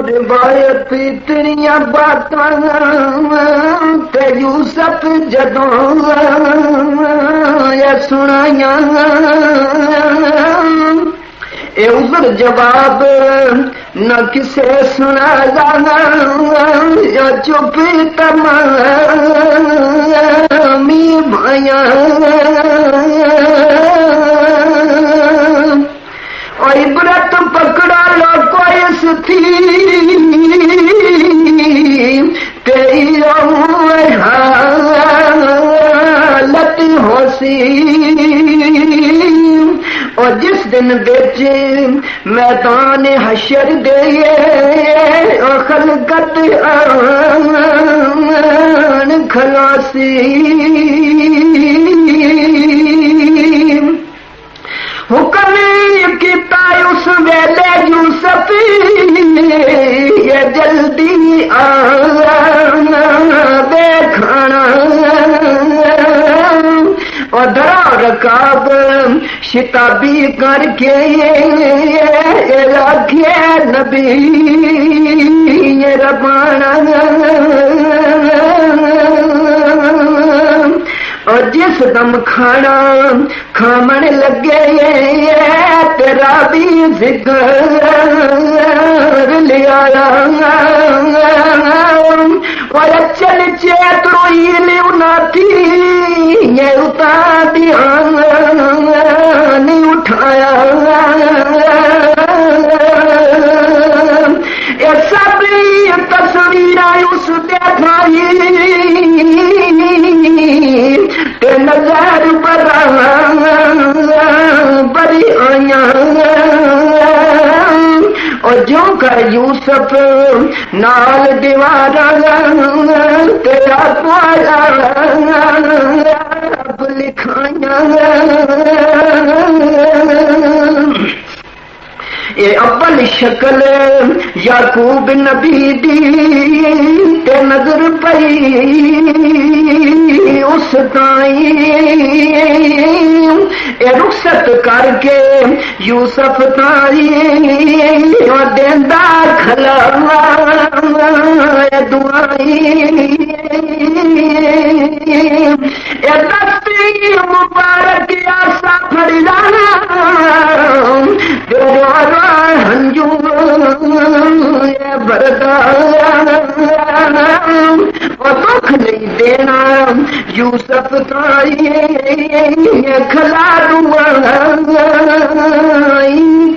रिवायत इतनिया बातां ते यूसुफ जदों ये सुनाया ए उधर जवाब न किसे सुनाया या चुप तमामी भाया और इबरत पकड़ा लो कोई सुथी तेरी हालत होसी और जिस दिन बेच मैदान हशर दे और खलकत आन खलासी हुक्म किता उस वेले यूसुफ ये जल्दी आना देखना और धरा रकाब शिताबी करके रखे नबी ये रबाना और जिस दम खाना खामन लगे तेरा भी जिक्र लिया और चल चेत रोई उनाती ये उता ध्यान नहीं उठाया ये सब तस्वीर उस देखाई ते नजर बड़ी आया और जो कर यूसुफ नाल दीवारा तेरा पाया अब लिखाया ये अव्वल शक्ल याकूब नबी दी ते नजर पई उस ताई रुखसत करके यूसुफ ताई देंदा खला दुआई दस्ती मुबारक आसा फरिदाना हंजू और दुख नहीं देना यूसुफ ताई खला दुआई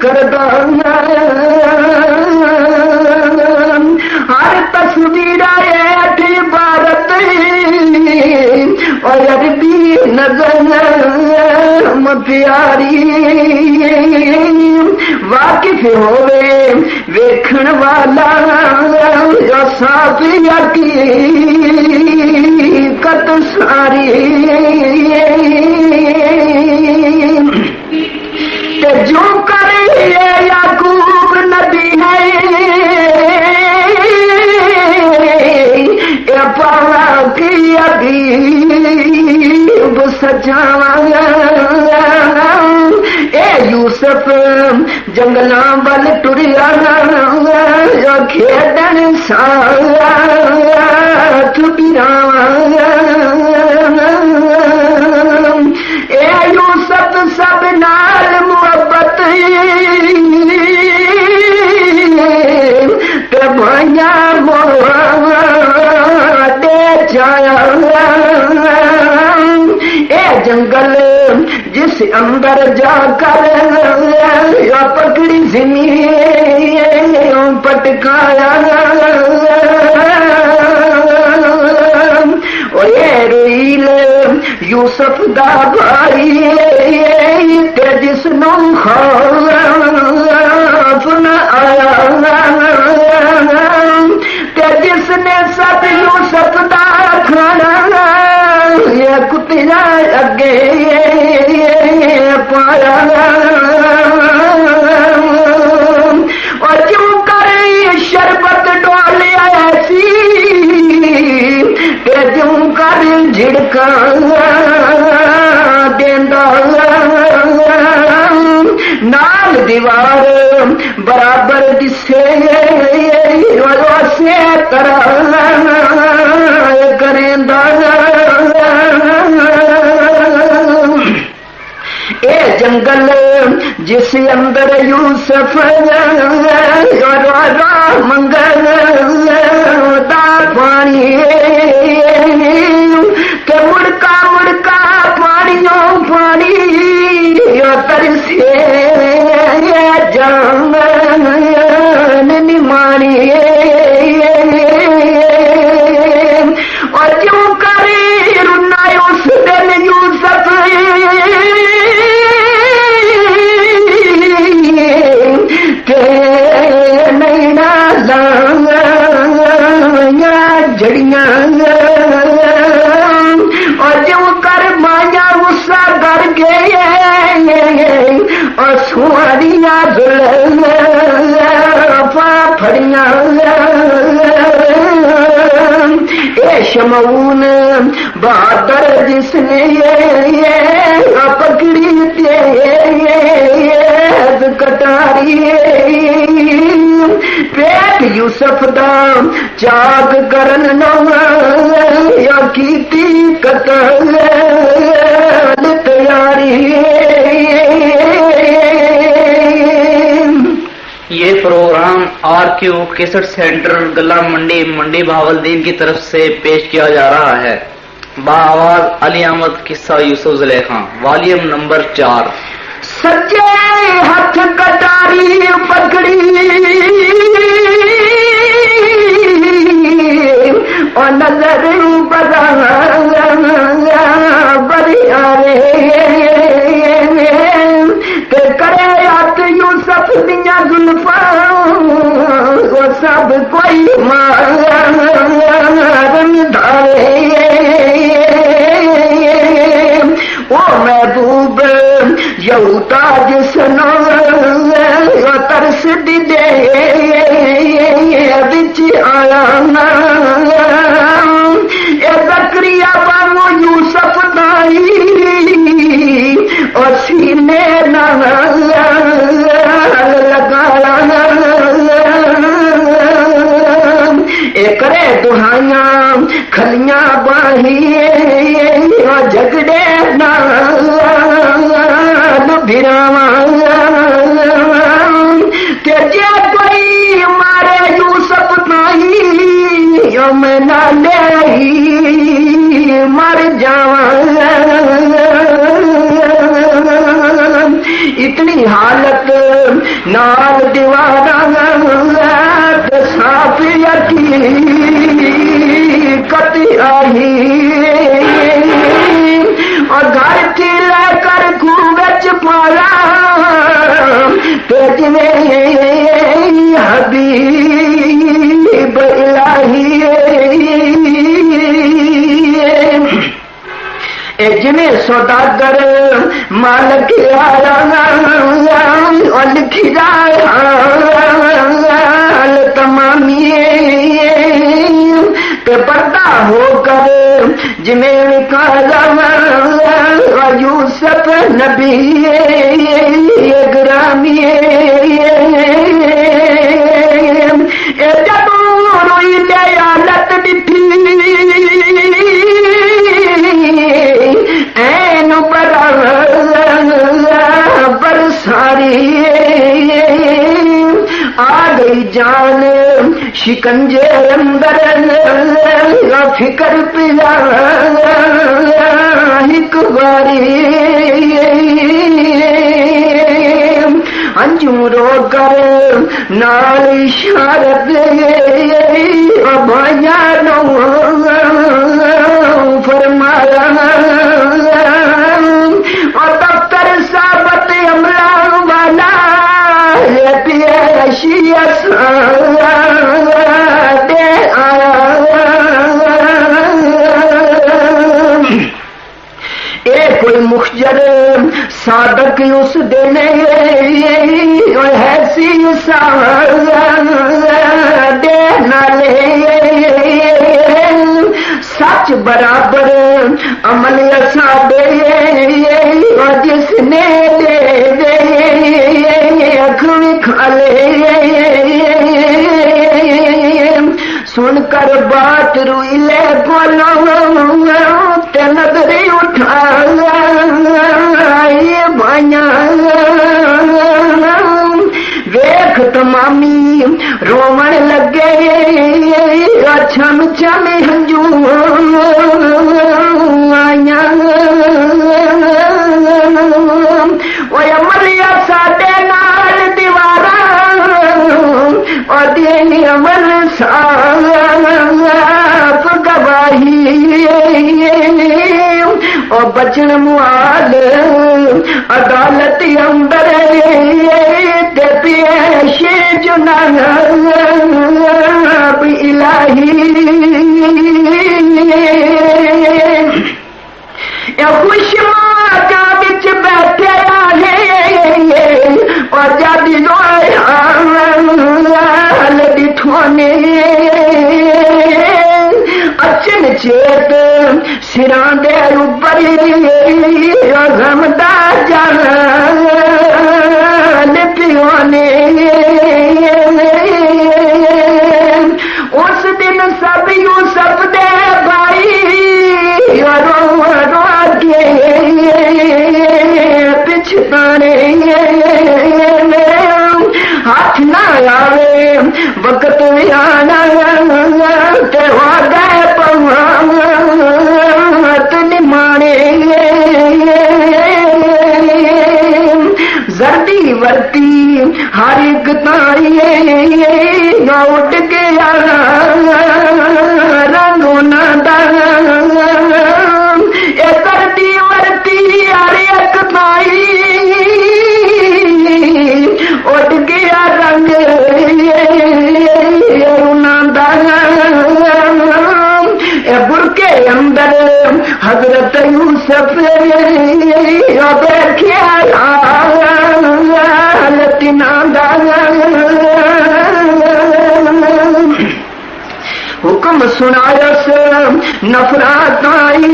करदा हर तस्वीर भारत और अरबी नजर प्यारी वाकिफ होवे वेखण वाला साफिया की कत सारी ते जो करे याकूब नबी है ये पावा की अभी सजावा ए यूसुफ जंगला बल टुरिया खेडन साथ बिरावा ए यूसुफ सब नाल मुहब्बत ते भाइया दे जाया ए जंगल जिस अंदर जाकर पकड़ी जमीन पटकाया ये रील यूसुफ दा भाई ते जिसनू खौफ न आया ते जिसने सब यूसुफ दा खाना ये कुतिया अगे पाया और क्यों करे शरबत डोलिया ऐसी ते क्यों कर झिड़का देंदा नाल दीवार बराबर दिसे तरह करेंदा ए जंगल जिस अंदर यूसुफ मंगल दा पानी के मुड़का मुड़का पानियों पानी तरसे जान निमानी और क्यों करे रुना उस दिन यूसुफ के नहीं ना जड़ियां और जो कर माया गुस्सा कर गए और सुहारियां फड़ियां ए शमऊन बहादुर जिसने पकड़ी कटारी पेट यूसुफ दा चाक करन या कीती कतल तैयारी। ये प्रोग्राम RQ कैसेट सेंटर गला मंडी भावलदीन की तरफ से पेश किया जा रहा है। बाआवाज अली अहमद किस्सा यूसुफ जुलेखा वॉल्यूम नंबर 4। सच्चे हाथ कटारी पकड़ी और नजर बढ़िया रे के करे हाथ यूसुफ दिया जुल्फा वो सब कोई मारन धारे वो महबूब यहूदा जिसनो तरस दे बिच आया जकरिया बाबू यूसुफ दाई और सीने लगाया करे दुहाइया खलियां बाहिए झगड़े भिरावा के जे कोई मारे यूसुफ नहीं मैं ना ले मर जावा। इतनी हालत नाल दीवारा साफ कत आई और घर की लेकर खूबच पाला तेजने हबीब इलाही जिन्हें सौदागर मालक आया और लिखी जाए तमामी के पर्दा होकर जिन्हें लिखा यूसुफ नबी ग्रामी जब रोई दयालत दिखी ऐन बराबर सारी आ गई जान शिकंजे अंदर फिकर पिया एक बारी अंजुम रो कर नाल इशारत भाया नो फरमाया और दफ्तर साबत अमला वाला दे आया कोई मुखजर सादक उस देने हैसी दे नाले सच बराबर अमल सादे जिसने दे दे अख खा ले सुनकर बात रुइले बोलो ते नजरे उठा भाइया वेख तमामी रोवण लगे छम छम हंजू आया अमलिया साडे नाल दीवारा और अमल साफ गवाही और बचन मुआद अदालत अंदर ते पेश जुनाब इलाही खुश माता बिच बैठे और जद हाल दिठोने अचन चेत सिरां दे उपर गमदा जान पियोने उस दिन सब यूसुफ दे भाई रो रो के पिछताने हाथ ना आवे वक्त भी आना ते हो गए पवात निमाने जर्दी वर्ती हर एक तारी उठ गया रंगो ना जर्दी वर्ती हर एक तारी उठ गया रंग बुरके अंदर हजरत यूसुफ बैठे लतिना हुक्म सुनायस नफरत आई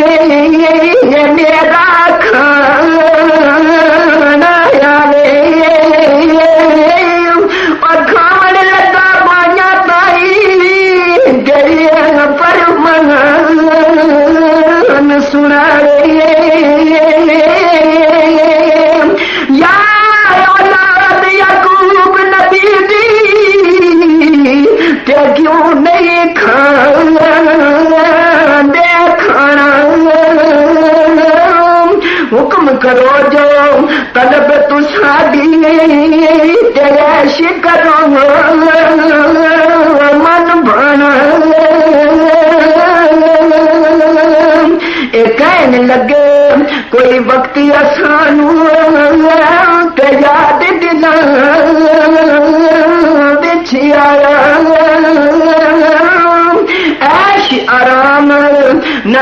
मेरा खाना आवे और खावन लगा बाया ताई गई पर मन सुना या औलाद याकूब नबी दी ते क्यों नहीं खाना हुक्म करो जो तलब तू साड़ी तेश करो मन भाना कहने लगे कोई वक्त असानू ते याद दिला बिछ आया ऐश आराम न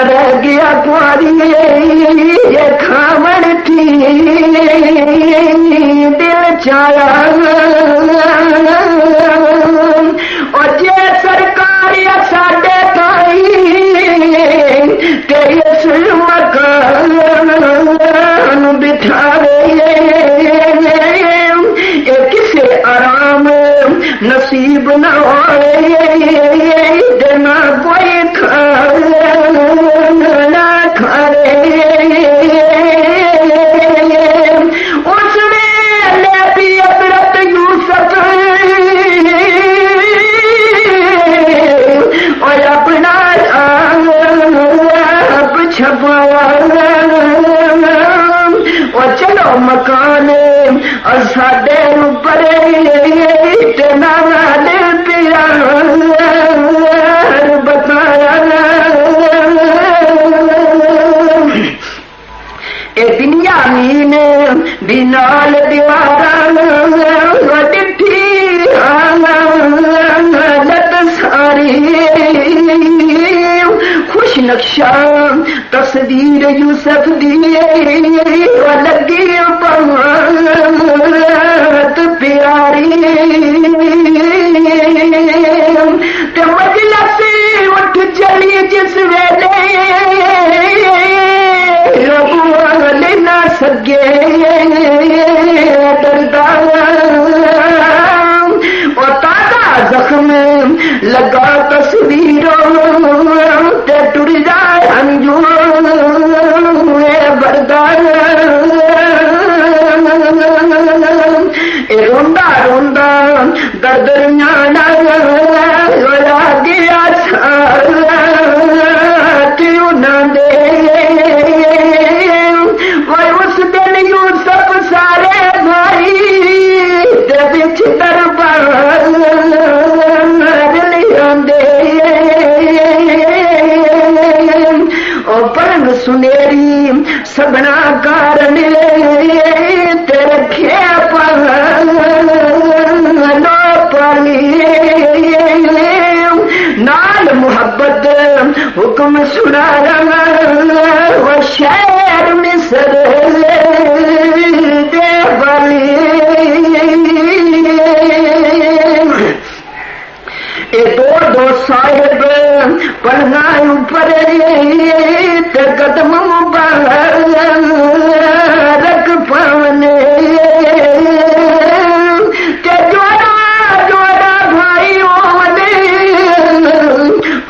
रह गया तुम्हारी ये खावन थी दिल चाया और जे सरकारी साडे ताई तेरे मकान बिठा ये किसे आराम नसीब न होए देना कोई खाना खाए उसने लेती हजरत यूसुफ और अपना छपाया और चलो मकान साडे ऊपर नाल प्यार बताया ए दुनिया मीन बिनाल दीवारा डिठी हालत सारी खुश नक्शा तस्वीर यूसुफ दी लगी पवात प्यारी ते मजलिस उठ चली जिस वेले ले ना सके डरदा और ताजा जख्म लगा तस्वीरों ते टुर जाए हंजू बरदार रोंदा रोंदा दर्द न्याणा रोया गया क्यों न दे वह उस दिन यूसुफ सारे भाई दे बिच दरबार लियांदे ओ परम सुनेरी सबना कारण ते रखे नाल मुहब्बत हुक्म सुनाया वो शहर मिस्र दे वाली ए दो साहिब पढ़ना ऊपर ते कदम मुबारक पावने ते जोड़ा जोड़ा भाई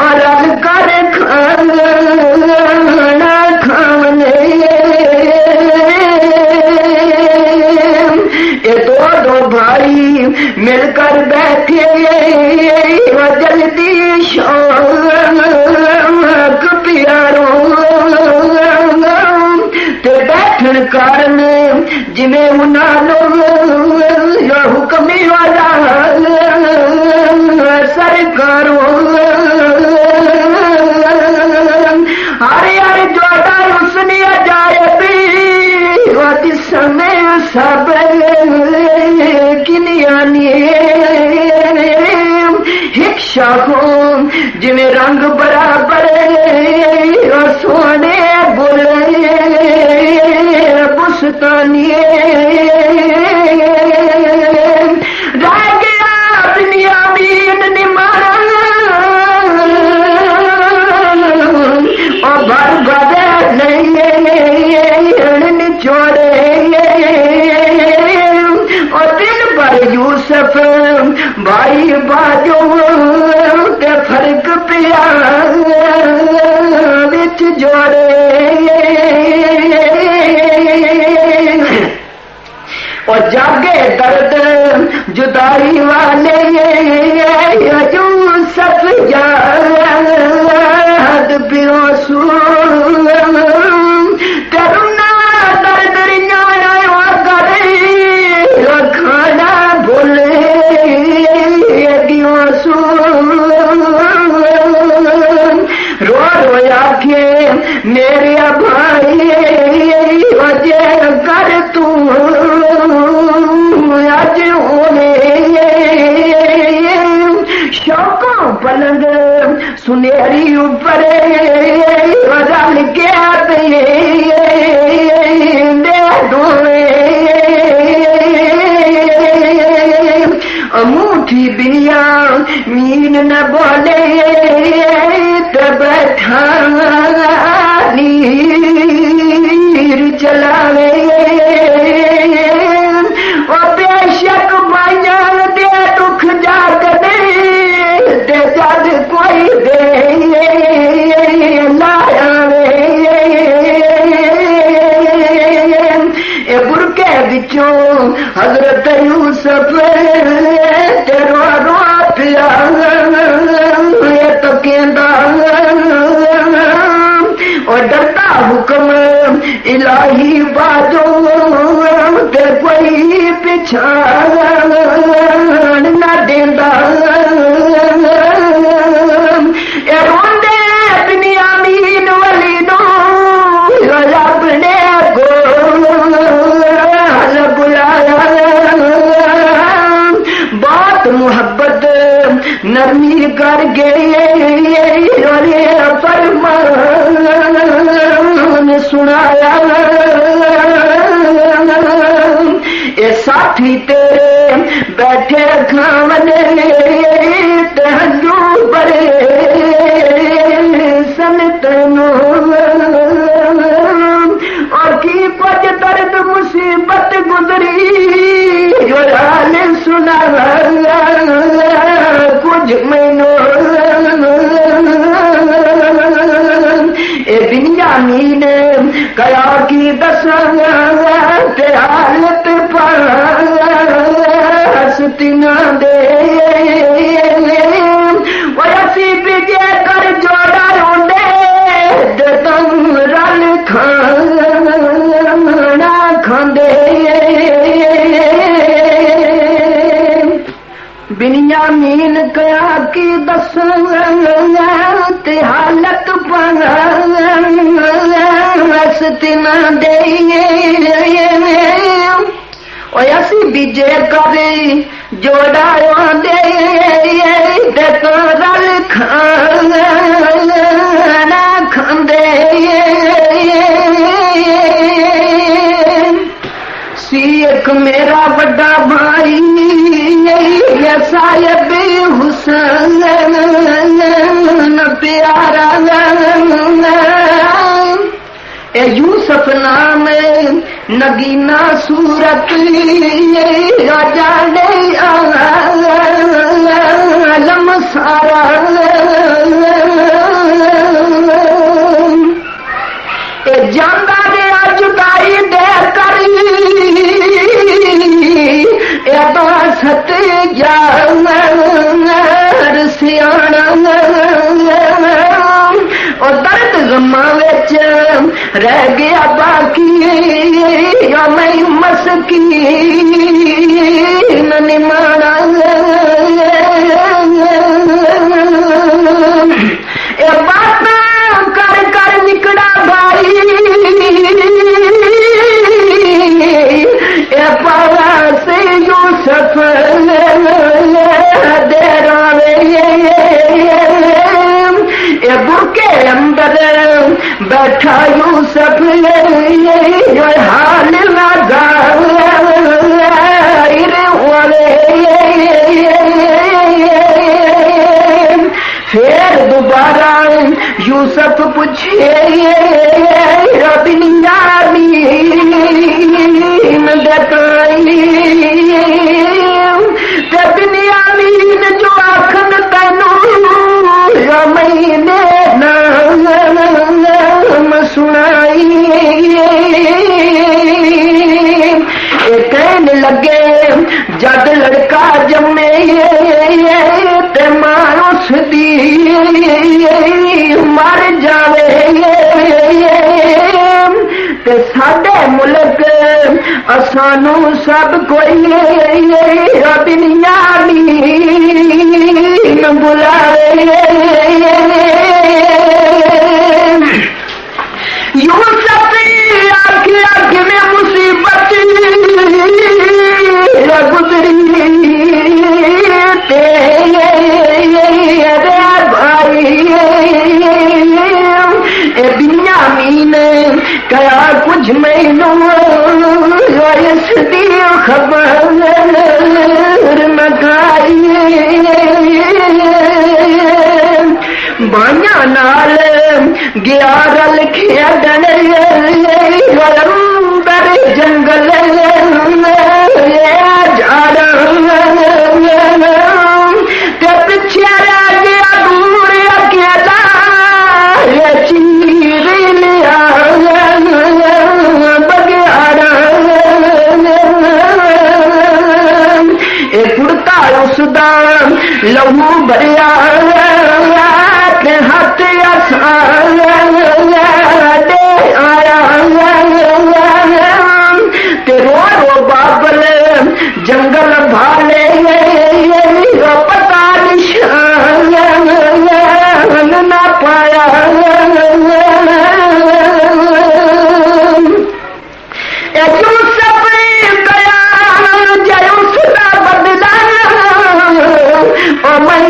और कर खाना खावने ये दो भाई मिलकर बैठे जल्दी शौक प्यारो ते बैठन कारण जिमें उन्होंने हुक्मी वाला सरकारों हरे हरे जोड़ा उसने अजायब समय सब किनियानी हिक्षा को जिन्हें रंग बराबर सोने बोले बुस्तानी रह गया दुनिया बीन निमारा और भर भर नहीं छोड़े और दिन भर यूसुफ भाई बाजो के फर्क पिया बिच जोड़े और जागे दर्द जुदाई वाले यूसुफ याद पियो करुणा दर्द खाना बोले रो रोया के मेरे भाई वजह कर तू आज होने शौकों पलंग सुनेरी ऊपर रल के दे दोए अमूठी बिया मीन न बोले तो बैठा नीर चलावे और बेशक माया दे दुख जाग दे जद कोई दे लाया ए बुरके बिचों हजरत यूसुफ तेरो रो पिया तो कहता और डरता हुक्म इलाही बाजो ते कोई पिछा न देंदा ए रोंदे दुनिया मीन वली नो अपने को बुलाया बात मोहब्बत नरमी कर गए और फरमान सुनाया ये साथी तेरे बैठे खावने हजू बड़े सनतनो और की पज दर्द मुसीबत गुजरी जो हाल सुना कुछ में कया की दसां ते हालत पासती ना दे वैसी बिजे कर जोड़ा रोंदे दम रल खाना खांदे बिन्यामीन कया की दसां ते हालत पासती ना दे असी बीजे करे जोड़ा दे तो रल खाना खांदे सी एक मेरा बड़ा भाई साहिब हुसैन प्यारा यूसुफ नाम नगीना सूरत राजा ने आलम सारा जांदा दे जुदाई दे करी सत यार सियाणा और दर्द गमा विच रह गया बाकी मैं मसकीन निमाना बात कर कर निकला भाई पावा से यूसुफ दे रावे बुरके अंदर बैठा यूसुफ हाल लगा फिर दोबारा यूसुफ पूछे बिन्यामीन बिन्यामीन जो आखन तैनू मैंने नाम सुनाई कहने लगे जद लड़का जमे ते मानुस दी मर जावे ते साडे मुल्क असानू सब कोई बिन्यामीन बुलावे यूसुफ आगे आगे में मुसीबत गुजरी तेरे भाई बिन्यामीन कया कुछ मैनू इसकी खबर मकाई बाइया नाल गया रल खेडन अंदर जंगल ते पिछे रह गया दूर अकेला चीर लिया बगियाड़ा कुर्ता उसदा लहू भरिया हाथ दे आया ते रो रो बाबल जंगल भाले पता निशान ना पाया यूसुफ गया जय उसका बदला और मैं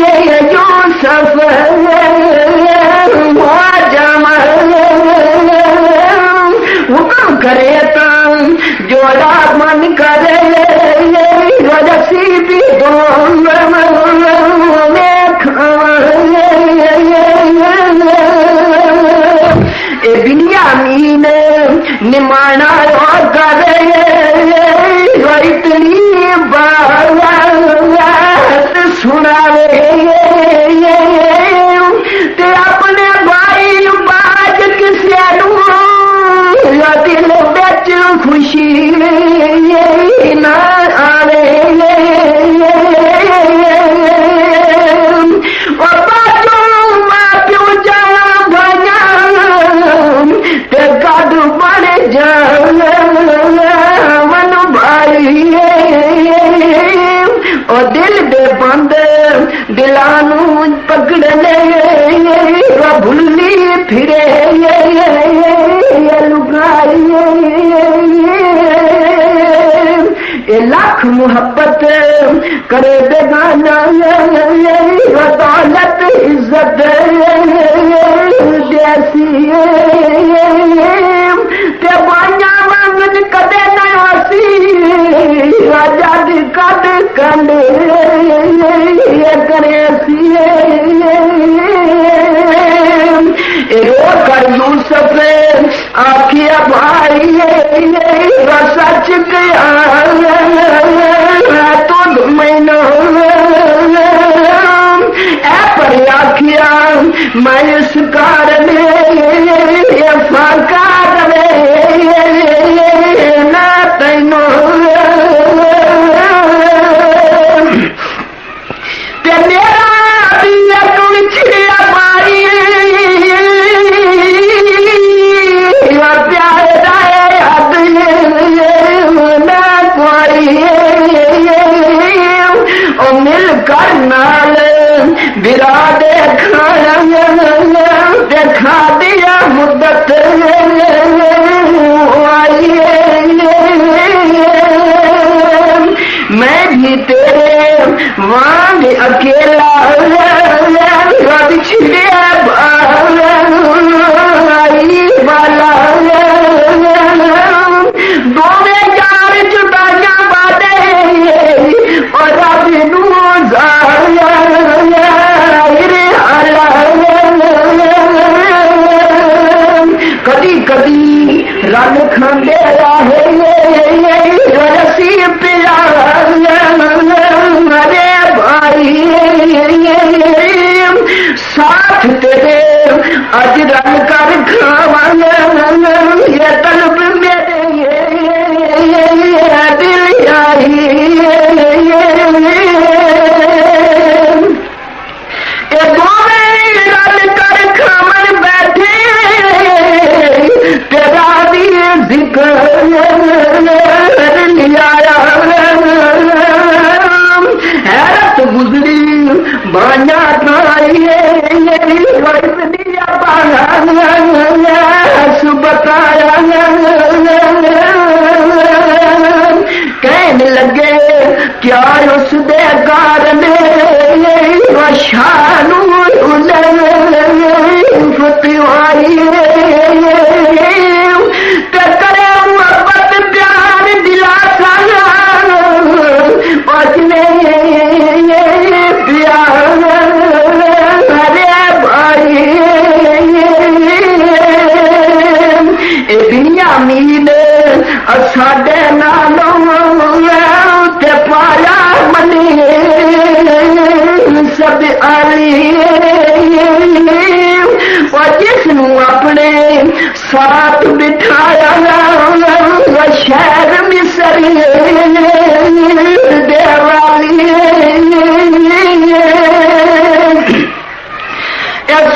यूसुफ हुक्म करे तो जोड़ा मन करे रसी भी बिन्यामीन निमाना करे इतनी बात सुनावे ते अपने भाई बाज किसे पकड़ने भूली फिरे लुगाई लाख मोहब्बत करे बेगाना दौलत इज्जत जैसी ते बाइया मंगन कदे नयासी आजाद कद कंड करे रो कर यूसुफ आखिया भाई सच गया तो मैनो पर आखिया मैं इस कारण फाका ना तैनो बिरा देखा दिया मुद्दत मैं भी तेरे वांग अकेला छिड़िया वाला दोने यार जुटाया बाटे और अभी कदी कदी रंग खांदे है रसी पिया अरे भाई साथ तेरे अज रंग कर खावा ये तलब मेरे दिल आई तेरा भी जिक्र लिया हैरत गुजरी बाना बताया कहने लगे क्या उस दे कारण शानू फतवाई करे मोहब्बत प्यार दिलासा बचने प्यार अरे भाई दुनिया मीन साढ़े नालों ते पाया मनी सब आली जिसनू अपने साथ बिठाया शहर मिसरी देवाली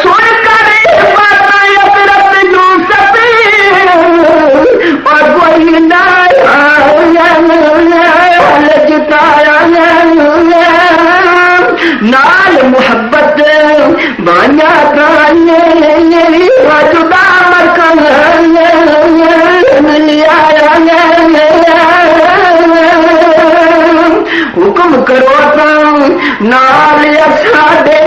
सुन कर बात यूसुफ और कोई लजताया नाल मोहब्बत बाया जुदा मरकन लिया हुक्म करो तो नाल साढ़े